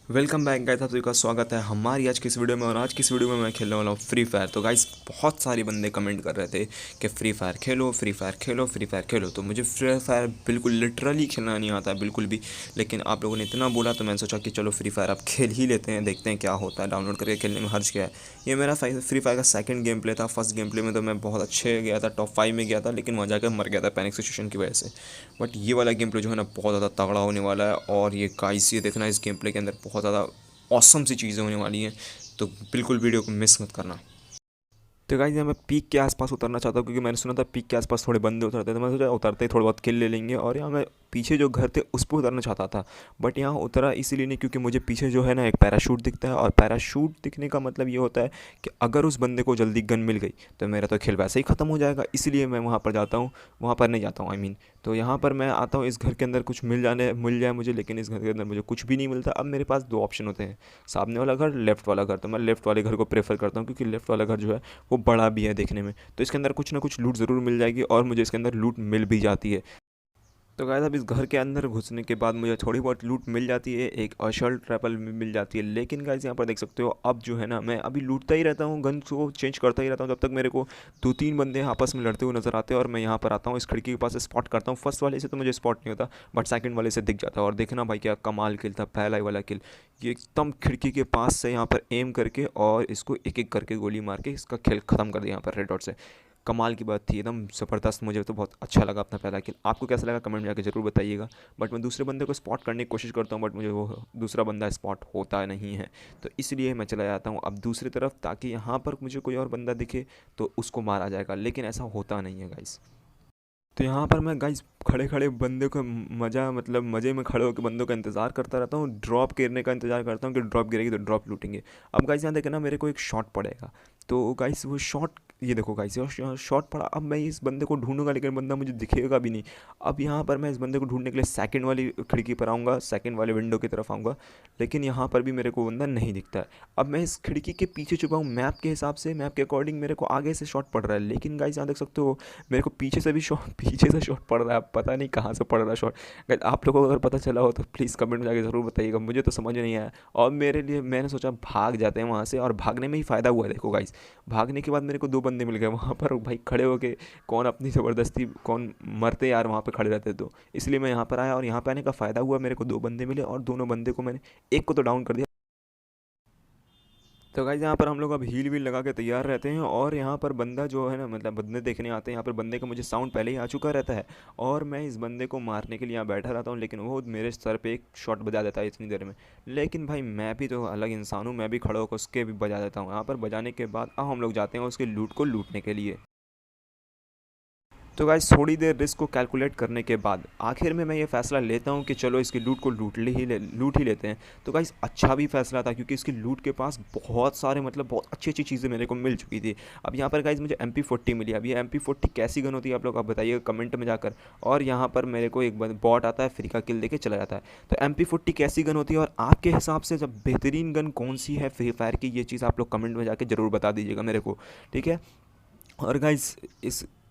Welcome back guys, आप सभी का स्वागत है हमारी आज की इस वीडियो में। और आज की इस वीडियो में मैं खेलने वाला हूँ फ्री फायर। तो गाइस बहुत सारे बंदे कमेंट कर रहे थे कि फ्री फायर खेलो, फ्री फायर खेलो, फ्री फायर खेलो। तो मुझे फ्री फायर बिल्कुल लिटरली खेलना नहीं आता है बिल्कुल भी, लेकिन आप लोगों ने इतना बोला तो मैंने सोचा कि चलो फ्री फायर अब खेल ही लेते हैं, देखते हैं क्या होता है। डाउनलोड करके खेलने में हर्ज क्या है। ये मेरा फ्री फायर का सेकंड गेम प्ले था। फर्स्ट गेम प्ले में तो मैं बहुत अच्छे गया था, टॉप 5 में गया था, लेकिन वहाँ जाकर मर गया था पैनिक सिचुएशन की वजह से। बट ये वाला गेम प्ले जो है ना बहुत ज़्यादा तगड़ा होने वाला है। और ये गाइस ये देखना, इस गेम प्ले के अंदर बहुत ज़्यादा औसम सी चीज़ें होने वाली हैं। तो बिल्कुल वीडियो को मिस मत करना। तो गाइस मैं पीक के आसपास उतरना चाहता हूँ, क्योंकि मैंने सुना था पीक के आसपास थोड़े बंदे उतरते थे। मैं सोचा उतरते ही थोड़ा बहुत किल ले लेंगे। और यहाँ मैं पीछे जो घर थे उस पर उतरना चाहता था, बट यहाँ उतरा इसीलिए नहीं क्योंकि मुझे पीछे जो है ना एक पैराशूट दिखता है। और पैराशूट दिखने का मतलब ये होता है कि अगर उस बंदे को जल्दी गन मिल गई तो मेरा तो खेल वैसे ही ख़त्म हो जाएगा। इसलिए मैं वहाँ पर जाता हूँ, वहाँ पर नहीं जाता हूँ आई मीन। तो यहाँ पर मैं आता हूँ, इस घर के अंदर कुछ मिल जाए मुझे, लेकिन इस घर के अंदर मुझे कुछ भी नहीं मिलता। अब मेरे पास दो ऑप्शन होते हैं, सामने वाला घर, लेफ्ट वाला घर। तो मैं लेफ्ट वाले घर को प्रेफर करता हूँ, क्योंकि लेफ्ट वाला घर जो है वो बड़ा भी है देखने में। तो इसके अंदर कुछ ना कुछ लूट ज़रूर मिल जाएगी, और मुझे इसके अंदर लूट मिल भी जाती है। तो गाइस अब इस घर के अंदर घुसने के बाद मुझे थोड़ी बहुत लूट मिल जाती है, एक अशल्ट राइफल मिल जाती है। लेकिन गाइस यहाँ पर देख सकते हो, अब जो है ना मैं अभी लूटता ही रहता हूँ, गन को चेंज करता ही रहता हूँ, जब तक मेरे को दो तीन बंदे आपस में लड़ते हुए नजर आते हैं। और मैं यहाँ पर आता हूँ, इस खिड़की के पास स्पॉट करता हूँ। फर्स्ट वाले से तो मुझे स्पॉट नहीं होता, बट सेकंड वाले से दिख जाता है। और देखना भाई क्या कमाल किल था, पहला ही वाला किल। ये एकदम खिड़की के पास से यहाँ पर एम करके और इसको एक एक करके गोली मार के इसका खेल ख़त्म कर दिया यहाँ पर रेड डॉट से। कमाल की बात थी, एकदम ज़बरदस्त। मुझे तो बहुत अच्छा लगा अपना पहला किल। आपको कैसा लगा कमेंट में जाकर ज़रूर बताइएगा। बट मैं दूसरे बंदे को स्पॉट करने की कोशिश करता हूँ, बट मुझे वो दूसरा बंदा स्पॉट होता नहीं है। तो इसलिए मैं चला जाता हूँ अब दूसरी तरफ, ताकि यहाँ पर मुझे कोई और बंदा दिखे तो उसको मारा जाएगा, लेकिन ऐसा होता नहीं है गाइस। तो यहाँ पर मैं गाइस खड़े खड़े बंदे को मज़ा मतलब मज़े में खड़े होकर बंदों का इंतज़ार करता रहता हूँ, ड्रॉप गिरने का इंतज़ार करता हूँ कि ड्रॉप गिरेगी तो ड्रॉप लूटेंगे। अब गाइस यहाँ देखे ना, मेरे को एक शॉट पड़ेगा। तो गाइस वो शॉट, ये देखो गाइस शॉट पड़ा। अब मैं इस बंदे को ढूंढूंगा, लेकिन बंदा मुझे दिखेगा भी नहीं। अब यहाँ पर मैं इस बंदे को ढूंढने के लिए सेकंड वाली खिड़की पर आऊँगा, सेकंड वाले विंडो की तरफ आऊँगा, लेकिन यहाँ पर भी मेरे को बंदा नहीं दिखता है। अब मैं इस खिड़की के पीछे छुपा हूँ, मैप के हिसाब से, मैप के अकॉर्डिंग मेरे को आगे से शॉट पड़ रहा है, लेकिन गाइस यहाँ देख सकते हो मेरे को पीछे से भी शॉट पीछे से शॉट पड़ रहा है। अब पता नहीं कहाँ से पड़ रहा है शॉट। गाइस आप लोगों को अगर पता चला हो तो प्लीज़ कमेंट में जाके ज़रूर बताइएगा, मुझे तो समझ में नहीं आया। और मेरे लिए मैंने सोचा भाग जाते हैं वहाँ से, और भागने में ही फ़ायदा हुआ है। देखो गाइस भागने के बाद मेरे को दो बंदे मिल गए वहाँ पर, भाई खड़े होके कौन अपनी ज़बरदस्ती कौन मरते यार वहाँ पे खड़े रहते। तो इसलिए मैं यहाँ पर आया, और यहाँ पे आने का फ़ायदा हुआ, मेरे को दो बंदे मिले और दोनों बंदे को मैंने, एक को तो डाउन कर दिया। तो गाइज़ यहाँ पर हम लोग अब हील वील लगा के तैयार रहते हैं, और यहाँ पर बंदा जो है ना मतलब बंदे देखने आते हैं। यहाँ पर बंदे का मुझे साउंड पहले ही आ चुका रहता है, और मैं इस बंदे को मारने के लिए यहाँ बैठा रहता हूँ, लेकिन वो मेरे सर पे एक शॉट बजा देता है इतनी देर में। लेकिन भाई मैं भी तो अलग इंसान हूँ, मैं भी खड़ा होकर उसके भी बजा देता हूँ। यहाँ पर बजाने के बाद अब हम लोग जाते हैं उसके लूट को लूटने के लिए। तो गाइस थोड़ी देर रिस्क को कैलकुलेट करने के बाद आखिर में मैं ये फ़ैसला लेता हूँ कि चलो इसकी लूट को लूट ही लेते हैं। तो गाइस अच्छा भी फ़ैसला था, क्योंकि इसकी लूट के पास बहुत सारे मतलब बहुत अच्छी अच्छी चीज़ें मेरे को मिल चुकी थी। अब यहाँ पर गाइस मुझे MP40 मिली। अब ये MP40 कैसी गन होती है आप लोग आप बताइएगा कमेंट में जाकर। और यहाँ पर मेरे को एक बॉट आता है, फ्री का किल देके चला जाता है। तो MP40 कैसी गन होती है, और आपके हिसाब से जब बेहतरीन गन कौन सी है फ्री फायर की, ये चीज़ आप लोग कमेंट में जाकर ज़रूर बता दीजिएगा मेरे को, ठीक है। और गाइस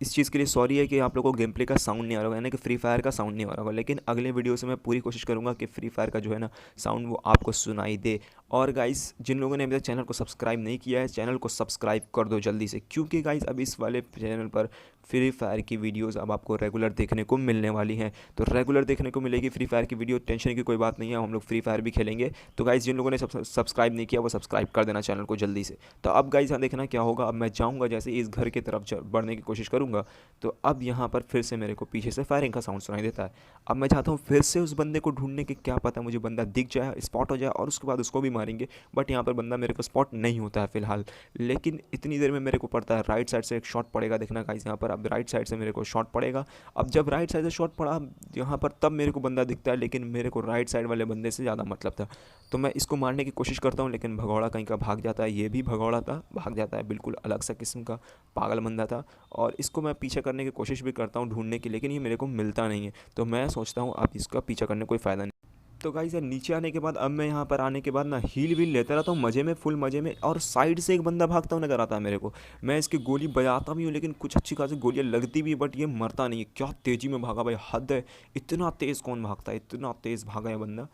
इस चीज़ के लिए सॉरी है कि आप लोगों को गेम प्ले का साउंड नहीं आ रहा होगा, यानी कि फ्री फायर का साउंड नहीं आ रहा होगा, लेकिन अगले वीडियो से मैं पूरी कोशिश करूंगा कि फ्री फायर का जो है ना साउंड वो आपको सुनाई दे। और गाइस जिन लोगों ने अभी तक चैनल को सब्सक्राइब नहीं किया है, चैनल को सब्सक्राइब कर दो जल्दी से, क्योंकि गाइस अब इस वाले चैनल पर फ्री फायर की वीडियोज़ अब आपको रेगुलर देखने को मिलने वाली हैं। तो रेगुलर देखने को मिलेगी फ्री फायर की वीडियो, टेंशन की कोई बात नहीं है, हम लोग फ्री फायर भी खेलेंगे। तो गाइस जिन लोगों ने सब्सक्राइब नहीं किया वो सब्सक्राइब कर देना चैनल को जल्दी से। तो अब गाइस यहाँ देखना क्या होगा, अब मैं जाऊँगा जैसे इस घर की तरफ बढ़ने की कोशिश करूँगा, तो अब यहाँ पर फिर से मेरे को पीछे से फायरिंग का साउंड सुनाई देता है। अब मैं चाहता हूँ फिर से उस बंदे को ढूंढने की, क्या पता मुझे बंदा दिख जाए, स्पॉट हो जाए, और उसके बाद उसको भी मारेंगे। बट यहाँ पर बंदा मेरे को स्पॉट नहीं होता है फिलहाल। लेकिन इतनी देर में मेरे को पड़ता है राइट साइड से एक शॉट पड़ेगा, देखना गाइस यहाँ पर अब राइट साइड से मेरे को शॉट पड़ेगा। अब जब राइट साइड से शॉट पड़ा यहाँ पर, तब मेरे को बंदा दिखता है, लेकिन मेरे को राइट साइड वाले बंदे से ज़्यादा मतलब था। तो मैं इसको मारने की कोशिश करता हूँ, लेकिन भगौड़ा कहीं का भाग जाता है। ये भी भगौड़ा था, भाग जाता है, बिल्कुल अलग सा किस्म का पागल बंदा था। और इसको मैं पीछे करने की कोशिश भी करता हूँ ढूंढने की, लेकिन ये मेरे को मिलता नहीं है। तो मैं सोचता हूँ अब इसका पीछा करने कोई फ़ायदा नहीं। तो गाइस यार नीचे आने के बाद, अब मैं यहाँ पर आने के बाद ना हील वील लेता रहता हूँ मज़े में, फुल मज़े में। और साइड से एक बंदा भागता हुआ नजर आता है मेरे को, मैं इसकी गोली बजाता भी हूँ, लेकिन कुछ अच्छी खासी गोलियाँ लगती भी, बट ये मरता नहीं है। क्या तेज़ी में भागा भाई, हद है। इतना तेज़ कौन भागता है, इतना तेज़ भागा है बंदा।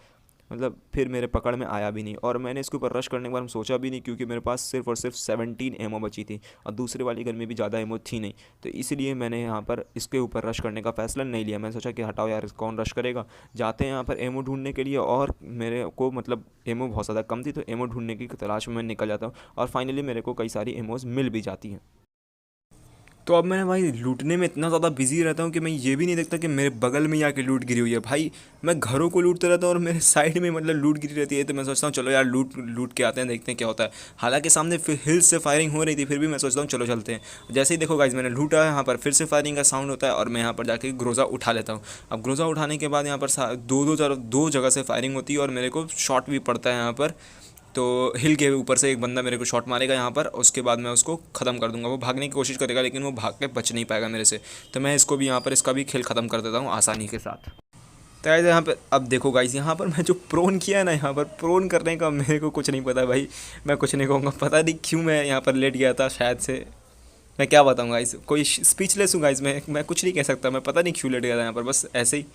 मतलब फिर मेरे पकड़ में आया भी नहीं, और मैंने इसके ऊपर रश करने के बारे में सोचा भी नहीं, क्योंकि मेरे पास सिर्फ और सिर्फ 17 एमओ बची थी और दूसरे वाली गन में भी ज़्यादा एमओ थी नहीं। तो इसलिए मैंने यहाँ पर इसके ऊपर रश करने का फ़ैसला नहीं लिया। मैंने सोचा कि हटाओ यार, कौन रश करेगा, जाते हैं यहाँ पर एमओ ढूंढने के लिए। और मेरे को मतलब एमओ बहुत ज़्यादा कम थी, तो एमओ ढूंढने की तलाश में मैं निकल जाता हूँ और फाइनली मेरे को कई सारी एमओज मिल भी जाती हैं। तो अब मैं भाई लूटने में इतना ज़्यादा बिजी रहता हूँ कि मैं ये भी नहीं देखता कि मेरे बगल में जाके लूट गिरी हुई है। भाई मैं घरों को लूटता रहता हूँ और मेरे साइड में मतलब लूट गिरी रहती है, तो मैं सोचता हूँ चलो यार लूट लूट के आते हैं, देखते हैं क्या होता है। हालांकि सामने फिर हिल्स से फायरिंग हो रही थी, फिर भी मैं सोचता हूँ चलो चलते हैं। जैसे ही देखो गाइज मैंने लूटा है, यहाँ पर फिर से फायरिंग का साउंड होता है और मैं यहाँ पर जाके ग्रोजा उठा लेता हूँ। अब ग्रोजा उठाने के बाद यहाँ पर दो जगह से फायरिंग होती है और मेरे को शॉट भी पड़ता है यहाँ पर। तो हिल के ऊपर से एक बंदा मेरे को शॉट मारेगा यहाँ पर, उसके बाद मैं उसको ख़त्म कर दूंगा। वो भागने की कोशिश करेगा लेकिन वो भाग के बच नहीं पाएगा मेरे से, तो मैं इसको भी यहाँ पर इसका भी खेल ख़त्म कर देता हूँ आसानी के साथ। तो गाइस यहाँ पर अब देखो गाइस, यहाँ पर मैं जो प्रोन किया है ना, यहाँ पर प्रोन करने का मेरे को कुछ नहीं पता भाई। मैं कुछ नहीं कहूँगा, पता नहीं क्यों मैं यहाँ पर लेट गया था, शायद से मैं क्या बताऊँ गाइस, कोई स्पीचलेस हूँ गाइस। मैं कुछ नहीं कह सकता, मैं पता नहीं क्यों लेट गया था यहाँ पर, बस ऐसे ही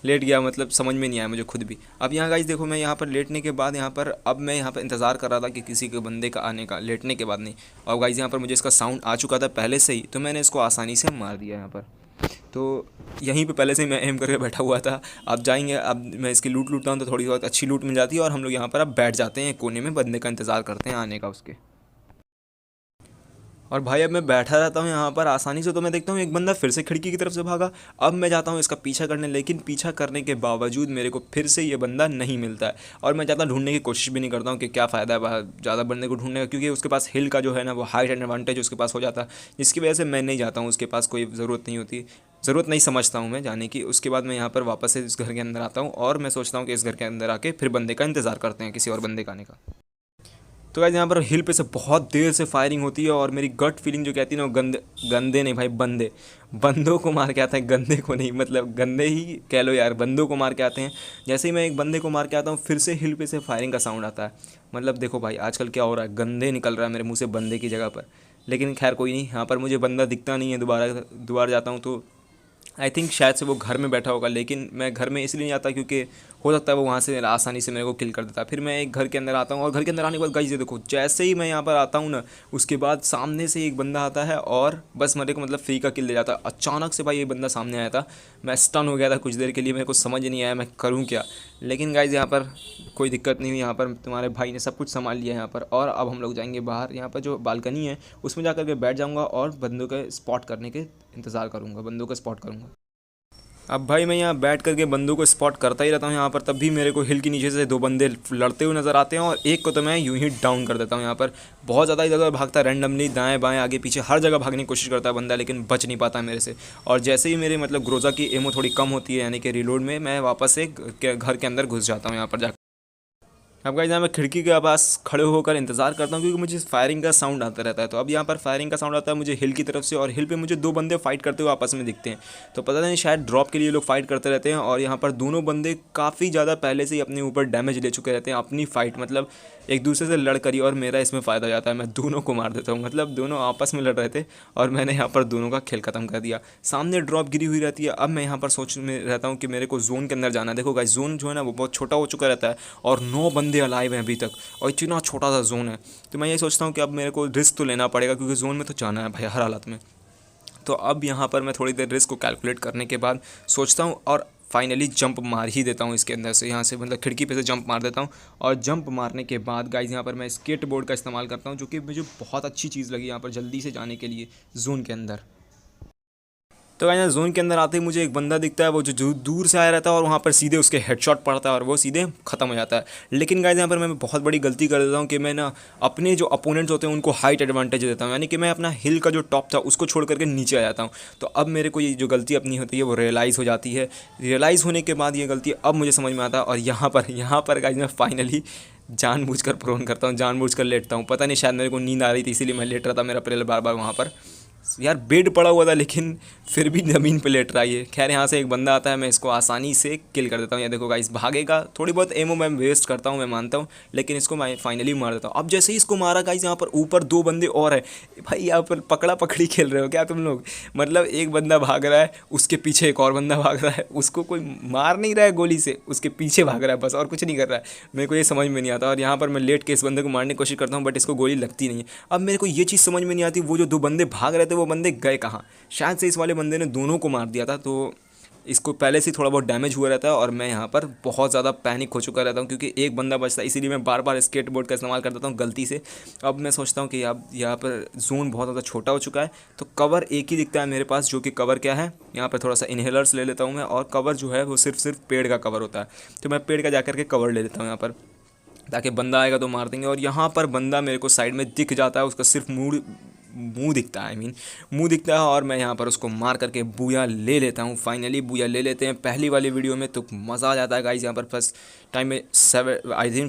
लेट गया, मतलब समझ में नहीं आया मुझे खुद भी। अब यहाँ गाइस देखो, मैं यहाँ पर लेटने के बाद यहाँ पर अब मैं यहाँ पर इंतज़ार कर रहा था कि किसी के बंदे का आने का, लेटने के बाद नहीं। और गाइस यहाँ पर मुझे इसका साउंड आ चुका था पहले से ही, तो मैंने इसको आसानी से मार दिया यहाँ पर। तो यहीं पे पहले से ही मैं एम करके बैठा हुआ था। अब जाएंगे, अब मैं इसकी लूट लूटता हूँ तो थोड़ी बहुत अच्छी लूट मिल जाती है और हम लोग यहाँ पर अब बैठ जाते हैं कोने में, बंदे का इंतज़ार करते हैं आने का उसके। और भाई अब मैं बैठा रहता हूँ यहाँ पर आसानी से, तो मैं देखता हूँ एक बंदा फिर से खिड़की की तरफ से भागा। अब मैं जाता हूँ इसका पीछा करने, लेकिन पीछा करने के बावजूद मेरे को फिर से ये बंदा नहीं मिलता है। और मैं ज़्यादा ढूंढने की कोशिश भी नहीं करता हूँ कि क्या फ़ायदा है बाहर ज़्यादा बंदे को ढूंढने का, क्योंकि उसके पास हिल का जो है ना वो हाइट एडवांटेज उसके पास हो जाता है, जिसकी वजह से मैं नहीं जाता हूँ, उसके पास कोई ज़रूरत नहीं होती, ज़रूरत नहीं समझता हूँ मैं जाने की। उसके बाद मैं यहाँ पर वापस से इस घर के अंदर आता हूँ और मैं सोचता हूँ कि इस घर के अंदर आके फिर बंदे का इंतज़ार करते हैं, किसी और बंदे का आने का। तो गाइस यहाँ पर हिल पे से बहुत देर से फायरिंग होती है और मेरी गट फीलिंग जो कहती है ना, वो गंदे गंदे नहीं भाई, बंदे बंदों को मार के आते हैं, गंदे को नहीं, मतलब गंदे ही कह लो यार, बंदों को मार के आते हैं। जैसे ही मैं एक बंदे को मार के आता हूँ, फिर से हिल पे से फायरिंग का साउंड आता है। मतलब देखो भाई आजकल क्या हो रहा है, गंदे निकल रहा है मेरे मुँह से बंदे की जगह पर। लेकिन खैर कोई नहीं, यहाँ पर मुझे बंदा दिखता नहीं है, दोबारा जाता हूँ तो आई थिंक शायद से वो घर में बैठा होगा। लेकिन मैं घर में इसलिए नहीं आता क्योंकि हो सकता है वो वहाँ से आसानी से मेरे को किल कर देता। फिर मैं एक घर के अंदर आता हूँ और घर के अंदर आने के बाद गाइस ये देखो, जैसे ही मैं यहाँ पर आता हूँ ना, उसके बाद सामने से एक बंदा आता है और बस मेरे को मतलब फ्री का किल दे जाता है। अचानक से भाई ये बंदा सामने आया था, मैं स्टन हो गया था कुछ देर के लिए, मेरे को समझ नहीं आया मैं करूँ क्या। लेकिन गाइस यहाँ पर कोई दिक्कत नहीं हुई, यहाँ पर तुम्हारे भाई ने सब कुछ संभाल लिया यहाँ पर। और अब हम लोग जाएंगे बाहर, यहाँ पर जो बालकनी है उसमें जा के बैठ जाऊँगा और बंदों के स्पॉट करने के इंतज़ार करूँगा, बंदों का स्पॉट करूँगा। अब भाई मैं यहाँ बैठ करके बंदों को स्पॉट करता ही रहता हूँ यहाँ पर, तब भी मेरे को हिल के नीचे से दो बंदे लड़ते हुए नज़र आते हैं और एक को तो मैं यूं ही डाउन कर देता हूँ। यहाँ पर बहुत ज़्यादा इधर भागता है, रैंडमली दाएं बाएं आगे पीछे हर जगह भागने की कोशिश करता है बंदा, लेकिन बच नहीं पाता मेरे से। और जैसे ही मेरे मतलब ग्रोजा की एमो थोड़ी कम होती है, यानी कि रिलोड में, मैं वापस से घर के अंदर घुस जाता हूँ यहाँ पर जाकर। अब गाइस यहाँ मैं खिड़की के पास खड़े होकर इंतज़ार करता हूँ क्योंकि मुझे फायरिंग का साउंड आता रहता है। तो अब यहाँ पर फायरिंग का साउंड आता है मुझे हिल की तरफ से, और हिल पे मुझे दो बंदे फाइट करते हुए आपस में दिखते हैं। तो पता नहीं शायद ड्रॉप के लिए लोग फाइट करते रहते हैं, और यहाँ पर दोनों बंदे काफ़ी ज़्यादा पहले से ही अपने ऊपर डैमेज ले चुके रहते हैं अपनी फाइट, मतलब एक दूसरे से लड़ करी, और मेरा इसमें फ़ायदा हो जाता है, मैं दोनों को मार देता हूँ। मतलब दोनों आपस में लड़ रहे थे और मैंने यहाँ पर दोनों का खेल ख़त्म कर दिया। सामने ड्रॉप गिरी हुई रहती है। अब मैं यहाँ पर सोच में रहता हूँ कि मेरे को जोन के अंदर जाना है। देखो गाइस जोन जो है ना वो बहुत छोटा हो चुका रहता है और 9 बंदे अलाइव हैं अभी तक, और इतना छोटा सा जोन है। तो मैं ये सोचता हूँ कि अब मेरे को रिस्क तो लेना पड़ेगा क्योंकि जोन में तो जाना है भाई हर हालत में। तो अब यहाँ पर मैं थोड़ी देर रिस्क को कैलकुलेट करने के बाद सोचता हूँ और फाइनली जंप मार ही देता हूँ इसके अंदर से, यहाँ से मतलब खिड़की पे से जंप मार देता हूँ। और जंप मारने के बाद गाइज यहाँ पर मैं स्केट बोर्ड का इस्तेमाल करता हूँ, जो कि मुझे बहुत अच्छी चीज़ लगी यहाँ पर जल्दी से जाने के लिए जोन के अंदर। तो गाइस जोन के अंदर आते ही मुझे एक बंदा दिखता है, वो जो दूर से आया रहता है, और वहाँ पर सीधे उसके हेडशॉट पड़ता है और वो सीधे ख़त्म हो जाता है। लेकिन गाइस यहाँ पर मैं बहुत बड़ी गलती कर देता हूँ कि मैं ना अपने जो अपोनेंट्स होते हैं उनको हाइट एडवांटेज देता हूँ, यानी कि मैं अपना हिल का जो टॉप था उसको छोड़ करके नीचे आ जाता हूँ। तो अब मेरे को ये जो गलती अपनी होती है वो रियलाइज़ हो जाती है। रियलाइज़ होने के बाद ये गलती अब मुझे समझ में आता है, और यहाँ पर गाइस मैं फाइनली जानबूझकर प्रोन करता हूँ, जानबूझकर लेटता हूँ। पता नहीं शायद मेरे को नींद आ रही थी इसीलिए मैं लेट रहा था, मेरा प्लेयर बार बार वहाँ पर यार बेड पड़ा हुआ था लेकिन फिर भी ज़मीन पे लेट रहा है ये। खैर यहाँ से एक बंदा आता है, मैं इसको आसानी से किल कर देता हूँ। ये देखो गाइस भागेगा, थोड़ी बहुत एमो मैं वेस्ट करता हूँ मैं मानता हूँ, लेकिन इसको मैं फाइनली मार देता हूँ। अब जैसे ही इसको मारा गाइस, यहाँ पर ऊपर 2 बंदे और हैं। भाई यहाँ पर पकड़ा पकड़ी खेल रहे हो क्या तुम लोग? मतलब एक बंदा भाग रहा है, उसके पीछे एक और बंदा भाग रहा है, उसको कोई मार नहीं रहा है गोली से, उसके पीछे भाग रहा है बस, और कुछ नहीं कर रहा है। मेरे को ये समझ में नहीं आता। और यहाँ पर मैं लेट के इस बंदे को मारने की कोशिश करता हूँ, बट इसको गोली लगती नहीं है। अब मेरे को ये चीज़ समझ में नहीं आती, वो जो 2 बंदे भाग रहे थे वो बंदे गए कहाँ? शायद से इस वाले बंदे ने दोनों को मार दिया था, तो इसको पहले से थोड़ा बहुत डैमेज हुआ रहता है और मैं यहाँ पर बहुत ज़्यादा पैनिक हो चुका रहता हूँ, क्योंकि एक बंदा बचता है। इसीलिए मैं बार बार स्केटबोर्ड का इस्तेमाल कर देता हूँ गलती से। अब मैं सोचता हूँ कि अब यहाँ पर जोन बहुत ज़्यादा छोटा हो चुका है, तो कवर एक ही दिखता है मेरे पास, जो कि कवर क्या है, यहाँ पर थोड़ा सा इनहेलर्स ले लेता हूँ मैं। और कवर जो है वो सिर्फ पेड़ का कवर होता है, तो मैं पेड़ का जा करके कवर ले लेता हूँ यहाँ पर, ताकि बंदा आएगा तो मार देंगे। और यहाँ पर बंदा मेरे को साइड में दिख जाता है, उसका सिर्फ मुंह दिखता है, मुंह दिखता है, और मैं यहाँ पर उसको मार करके बूया ले लेता हूँ। फाइनली बूया ले लेते हैं। पहली वाली वीडियो में तो मज़ा आ जाता है गाइस, यहाँ पर फर्स्ट टाइम में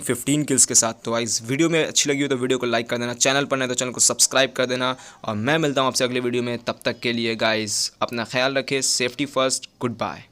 15 किल्स के साथ। तो गाइस वीडियो में अच्छी लगी हो तो वीडियो को लाइक कर देना, चैनल पर नहीं तो चैनल को सब्सक्राइब कर देना, और मैं मिलता हूँ आपसे अगले वीडियो में। तब तक के लिए गाइस अपना ख्याल रखें, सेफ्टी फर्स्ट, गुड बाय।